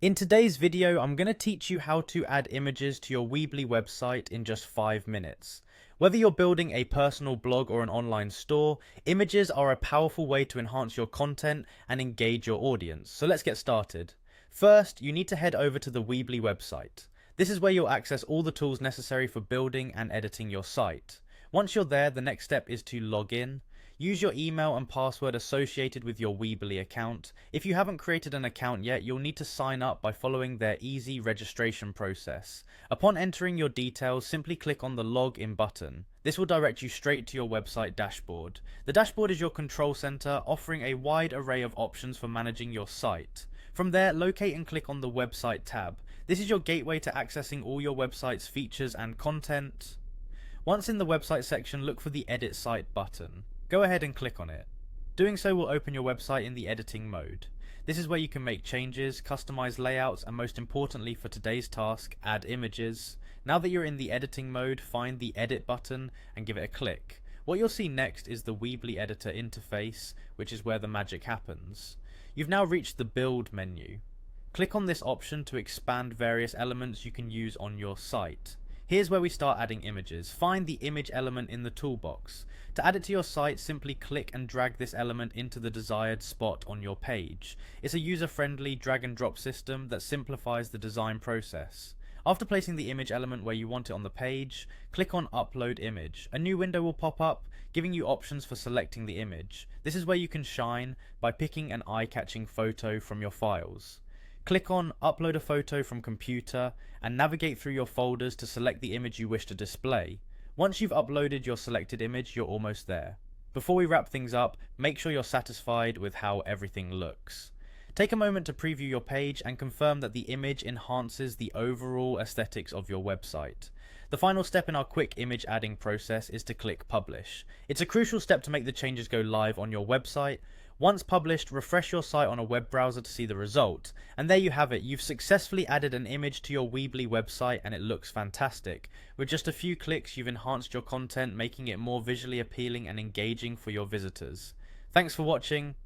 In today's video, I'm going to teach you how to add images to your Weebly website in just 5 minutes. Whether you're building a personal blog or an online store, images are a powerful way to enhance your content and engage your audience. So let's get started. First, you need to head over to the Weebly website. This is where you'll access all the tools necessary for building and editing your site. Once you're there, the next step is to log in. Use your email and password associated with your Weebly account. If you haven't created an account yet, you'll need to sign up by following their easy registration process. Upon entering your details, simply click on the Login button. This will direct you straight to your website dashboard. The dashboard is your control center, offering a wide array of options for managing your site. From there, locate and click on the Website tab. This is your gateway to accessing all your website's features and content. Once in the website section, look for the Edit Site button. Go ahead and click on it. Doing so will open your website in the editing mode. This is where you can make changes, customize layouts, and most importantly for today's task, add images. Now that you're in the editing mode, find the Edit button and give it a click. What you'll see next is the Weebly editor interface, which is where the magic happens. You've now reached the Build menu. Click on this option to expand various elements you can use on your site. Here's where we start adding images. Find the image element in the toolbox. To add it to your site, simply click and drag this element into the desired spot on your page. It's a user-friendly drag and drop system that simplifies the design process. After placing the image element where you want it on the page, click on Upload Image. A new window will pop up, giving you options for selecting the image. This is where you can shine by picking an eye-catching photo from your files. Click on Upload a photo from computer and navigate through your folders to select the image you wish to display. Once you've uploaded your selected image, you're almost there. Before we wrap things up, make sure you're satisfied with how everything looks. Take a moment to preview your page and confirm that the image enhances the overall aesthetics of your website. The final step in our quick image adding process is to click Publish. It's a crucial step to make the changes go live on your website. Once published, refresh your site on a web browser to see the result. And there you have it, you've successfully added an image to your Weebly website and it looks fantastic. With just a few clicks, you've enhanced your content, making it more visually appealing and engaging for your visitors. Thanks for watching.